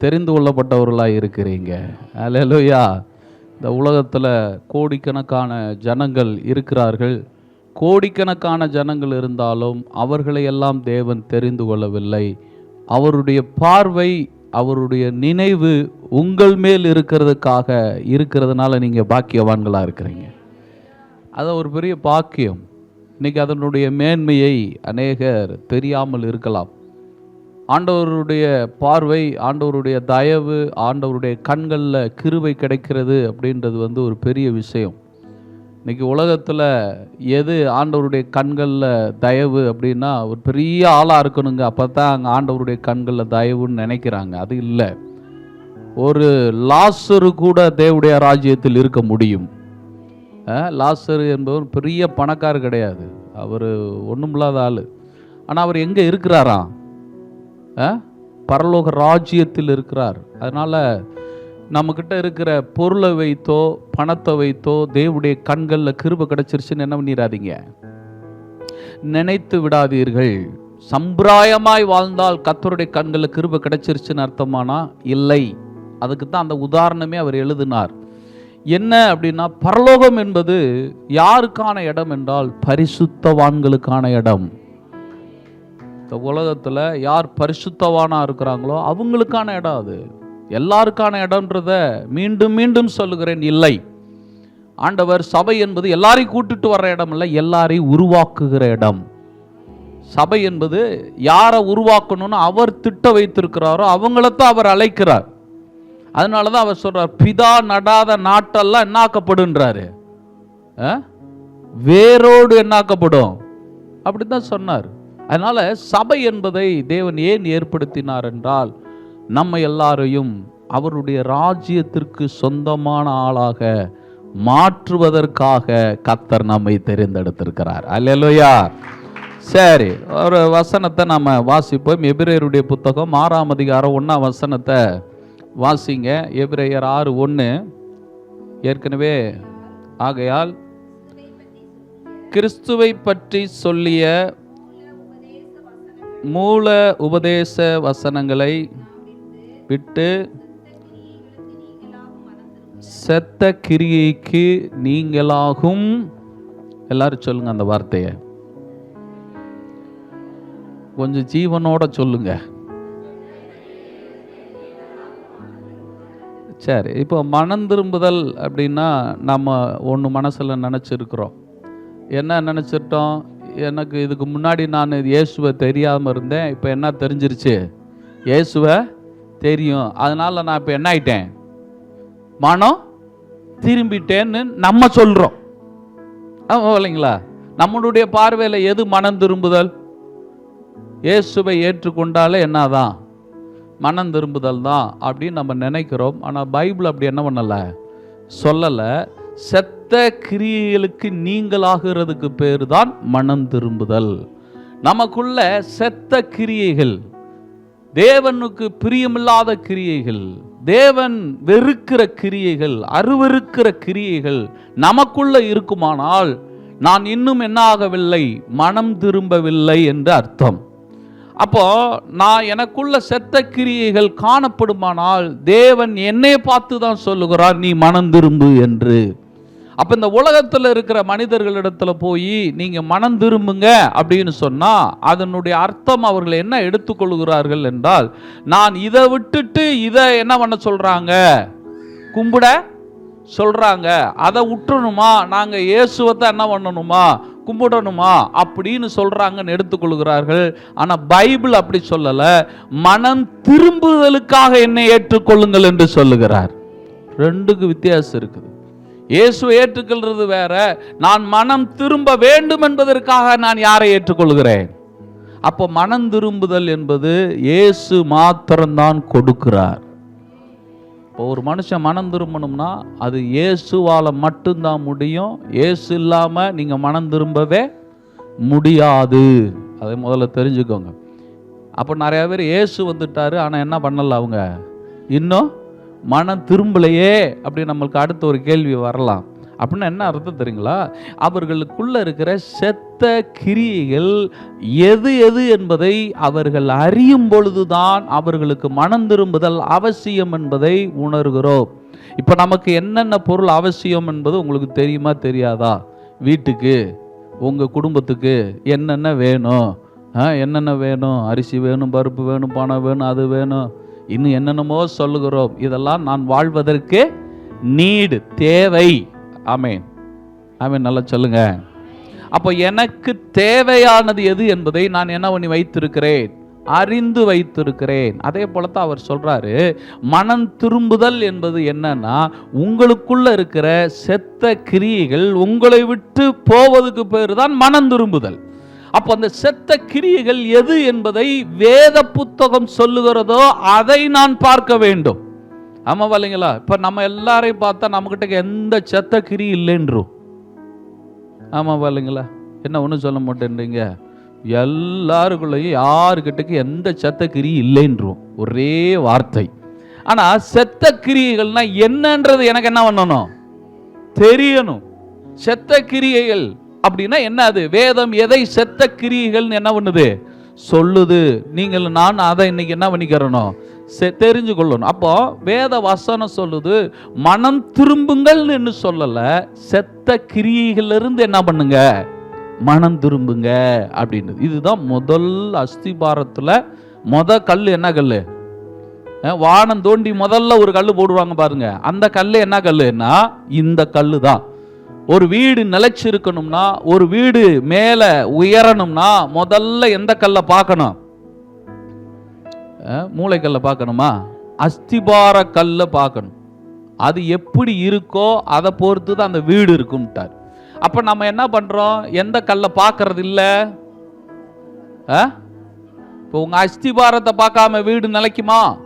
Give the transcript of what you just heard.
தெரிந்து கொள்ளப்பட்டவர்களாக இருக்கிறீங்க. அல்லேலூயா. இந்த உலகத்தில் கோடிக்கணக்கான ஜனங்கள் இருக்கிறார்கள். கோடிக்கணக்கான ஜனங்கள் இருந்தாலும் அவர்களை எல்லாம் தேவன் தெரிந்து கொள்ளவில்லை. அவருடைய பார்வை, அவருடைய நினைவு உங்கள் மேல் இருக்கிறதுனால நீங்கள் பாக்கியவான்களாக இருக்கிறீங்க. அது ஒரு பெரிய பாக்கியம். இன்றைக்கி அதனுடைய மேன்மையை அநேகர் தெரியாமல் இருக்கலாம். ஆண்டவருடைய பார்வை, ஆண்டவருடைய தயவு, ஆண்டவருடைய கண்களில் கிருபை கிடைக்கிறது அப்படின்றது ஒரு பெரிய விஷயம். இன்றைக்கி உலகத்தில் எது ஆண்டவருடைய கண்களில் தயவு அப்படின்னா, ஒரு பெரிய ஆளாக இருக்கணுங்க, அப்போ தான் அங்கே ஆண்டவருடைய கண்களில் தயவுன்னு நினைக்கிறாங்க. அது இல்லை. ஒரு லாசரு கூட தேவனுடைய ராஜ்யத்தில் இருக்க முடியும். லாசரு என்பவர் பெரிய பணக்காரர் கிடையாது, அவர் ஒன்றுமில்லாத ஆள். ஆனால் அவர் எங்கே இருக்கிறாராம்? பரலோக ராஜ்யத்தில் இருக்கிறார். அதனால் நம்மக்கிட்ட இருக்கிற பொருளை வைத்தோ பணத்தை வைத்தோ தேவனுடைய கண்களில் கிருபை கிடைச்சிருச்சுன்னு என்ன பண்ணிடாதீங்க, நினைத்து விடாதீர்கள். சம்பிராயமாய் வாழ்ந்தால் கர்த்தருடைய கண்களில் கிருபை கிடைச்சிருச்சுன்னு அர்த்தமானா இல்லை. அதுக்கு தான் அந்த உதாரணமே அவர் எழுதினார். என்ன அப்படின்னா, பரலோகம் என்பது யாருக்கான இடம் என்றால் பரிசுத்தவான்களுக்கான இடம். இந்த உலகத்தில் யார் பரிசுத்தவானாக இருக்கிறாங்களோ அவங்களுக்கான இடம். அது எல்லாருக்கான இடம்ன்றத மீண்டும் மீண்டும் சொல்லுகிறேன், இல்லை. ஆண்டவர் சபை என்பது எல்லாரையும் கூட்டிட்டு வர்ற இடம் இல்லை, எல்லாரையும் உருவாக்குகிற இடம். சபை என்பது யாரை உருவாக்கணும்னு அவர் திட்ட வைத்திருக்கிறாரோ அவங்களத்தான் அவர் அழைக்கிறார். அதனால தான் அவர் சொல்றார், பிதா நடாத நாட்டெல்லாம் என்னாக்கப்படுன்றாரு, வேரோடு என்னாக்கப்படும், அப்படித்தான் சொன்னார். அதனால சபை என்பதை தேவன் ஏன் ஏற்படுத்தினார் என்றால், நம்ம எல்லாரையும் அவருடைய ராஜ்யத்திற்கு சொந்தமான ஆளாக மாற்றுவதற்காக கர்த்தர் நம்மை தெரிந்தெடுத்திருக்கிறார். அல்லேலூயா. சரி, ஒரு வசனத்தை நம்ம வாசிப்போம். எபிரேயருடைய புத்தகம் 6ஆம் அதிகாரம் 1ஆம் வசனத்தை வாசிங்க. எபிரேயர் 6:1. ஏற்கனவே ஆகையால் கிறிஸ்துவை பற்றி சொல்லிய மூல உபதேச வசனங்களை விட்டு செத்த கிரியைக்கு நீங்களாகும். எல்லாரும் சொல்லுங்க அந்த வார்த்தையை, கொஞ்சம் ஜீவனோட சொல்லுங்க. சரி, இப்போ மனம் திரும்புதல் அப்படின்னா நம்ம ஒன்று மனசில் நினச்சிருக்கிறோம். என்ன நினச்சிட்டோம்? எனக்கு இதுக்கு முன்னாடி நான் இயேசுவை தெரியாமல் இருந்தேன், இப்போ என்ன தெரிஞ்சிருச்சு, இயேசுவை தெரியும். அதனால் நான் இப்போ என்ன ஆயிட்டேன், மனம் திரும்பிட்டேன்னு நம்ம சொல்கிறோம். இல்லைங்களா? நம்மளுடைய பார்வையில் எது மனம் திரும்புதல்? இயேசுவை ஏற்றுக்கொண்டாலே என்னதான் மனம் திரும்புதல் தான் அப்படின்னு நம்ம நினைக்கிறோம். ஆனால் பைபிள் அப்படி என்ன பண்ணலை, சொல்லலை. செத்த கிரியைகளுக்கு நீங்களாகிறதுக்கு பேர் தான் மனம் திரும்புதல். நமக்குள்ள செத்த கிரியைகள், தேவனுக்கு பிரியமில்லாத கிரியைகள், தேவன் வெறுக்கிற கிரியைகள், அருவருக்கிற கிரியைகள் நமக்குள்ள இருக்குமானால் நான் இன்னும் என்ன ஆகவில்லை, மனம் திரும்பவில்லை என்று அர்த்தம். அப்போ நான் எனக்குள்ள செத்த கிரியைகள் காணப்படுமானால் தேவன் என்னை பார்த்து தான் சொல்லுகிறார், நீ மனம் திரும்பு என்று. அப்போ இந்த உலகத்தில் இருக்கிற மனிதர்களிடத்துல போய் நீங்கள் மனம் திரும்புங்க அப்படின்னு சொன்னால் அதனுடைய அர்த்தம் அவர்கள் என்ன எடுத்துக்கொள்கிறார்கள் என்றால், நான் இதை விட்டுட்டு இதை என்ன பண்ண சொல்கிறாங்க, கும்பிட சொல்கிறாங்க, அதை விட்டுணுமா, நாங்கள் இயேசுவத்தை என்ன பண்ணணுமா, கும்பிடணுமா அப்படின்னு சொல்கிறாங்கன்னு எடுத்துக்கொள்கிறார்கள். ஆனால் பைபிள் அப்படி சொல்லலை. மனம் திரும்புதலுக்காக என்னை ஏற்றுக்கொள்ளுங்கள் என்று சொல்லுகிறார். ரெண்டுக்கு வித்தியாசம் இருக்குது. இயேசுவை ஏற்றுக்கொள்றது வேற, நான் மனம் திரும்ப வேண்டும் என்பதற்காக நான் யாரை ஏற்றுக்கொள்கிறேன். அப்போ மனம் திரும்புதல் என்பது இயேசு மாத்திரம்தான் கொடுக்கிறார். இப்போ ஒரு மனுஷன் மனம் திரும்பணும்னா அது இயேசுவால் மட்டும்தான் முடியும். இயேசு இல்லாமல் நீங்கள் மனம் திரும்பவே முடியாது. அதை முதல்ல தெரிஞ்சுக்கோங்க. அப்போ நிறையா பேர் இயேசு வந்துட்டாரு, ஆனால் என்ன பண்ணல, அவங்க இன்னும் மனம் திரும்பலையே அப்படி நம்மளுக்கு அடுத்த ஒரு கேள்வி வரலாம். அப்படின்னா என்ன அர்த்தம் தெரியுங்களா? அவர்களுக்குள்ள இருக்கிற செத்த கிரியைகள் எது எது என்பதை அவர்கள் அறியும் பொழுதுதான் அவர்களுக்கு மனம் திரும்புதல் அவசியம் என்பதை உணர்கிறோம். இப்போ நமக்கு என்னென்ன பொருள் அவசியம் என்பது உங்களுக்கு தெரியுமா தெரியாதா? வீட்டுக்கு, உங்கள் குடும்பத்துக்கு என்னென்ன வேணும்? என்னென்ன வேணும்? அரிசி வேணும், பருப்பு வேணும், பணம் வேணும், அது வேணும், இன்னும் என்னென்னமோ சொல்லுகிறோம். இதெல்லாம் நான் வாழ்வதற்கு நீடு, தேவை. ஆமேன், ஆமேன், நல்லா சொல்லுங்க. அப்போ எனக்கு தேவையானது எது என்பதை நான் என்ன பண்ணி வைத்திருக்கிறேன்? அறிந்து வைத்திருக்கிறேன். அதே போலத்தான் அவர் சொல்றாரு, மனம் திரும்புதல் என்பது என்னன்னா, உங்களுக்குள்ள இருக்கிற செத்த கிரியைகள் உங்களை விட்டு போவதுக்கு பேரு தான் மனம் திரும்புதல். அப்போ அந்த செத்த கிரியைகள் எது என்பதை வேத புத்தகம் சொல்லுகிறதோ அதை நான் பார்க்க வேண்டும். ஆமாவா இல்லைங்களா? இப்போ நம்ம எல்லாரையும் பார்த்தா நம்மகிட்ட எந்த செத்த கிரி இல்லைன்றோம். ஆமாவா இல்லைங்களா? என்ன ஒன்றும் சொல்ல மாட்டேன்றீங்க? எல்லாருக்குள்ளேயும் யாருக்கிட்டக்கு எந்த செத்த கிரி இல்லைன்றோம், ஒரே வார்த்தை. ஆனால் செத்த கிரியைகள்னா என்னன்றது எனக்கு என்ன பண்ணணும்? தெரியணும். செத்த கிரியைகள் அப்படின்னா என்ன? அது வேதம் எதை செத்த கிரியைகள் என்ன பண்ணுது? சொல்லுது. நீங்கள் நான் அதை இன்னைக்கு என்ன பண்ணிக்கிறணும்? தெரிஞ்சு கொள்ளணும். அப்போ வேத வசனம் சொல்லுது, மனம் திரும்புங்கள் என்று சொல்லல, செத்த கிரியைகளிலிருந்து என்ன பண்ணுங்க? மனம் திரும்புங்க அப்படின்னு. இதுதான் முதல் அஸ்திபாரத்தில் கல். என்ன கல்? வானம் தோண்டி முதல்ல ஒரு கல் போடுவாங்க பாருங்க, அந்த கல் என்ன கல்லுன்னா இந்த கல்லு தான். ஒரு வீடு நிலைச்சிருக்கணும்னா, ஒரு வீடு மேல உயரணும்னா முதல்ல எந்த கல்லை பார்க்கணும்? மூளைக்கல்லை பார்க்கணுமா? அஸ்திபார கல்லை பார்க்கணும். அது எப்படி இருக்கோ அதை பொறுத்து தான் அந்த வீடு இருக்கும்ட்டார். அப்ப நம்ம என்ன பண்றோம்? எந்த கல்லை பார்க்கறது இல்ல. இப்போ உங்க அஸ்திபாரத்தை பார்க்காம வீடு நிலைக்குமா?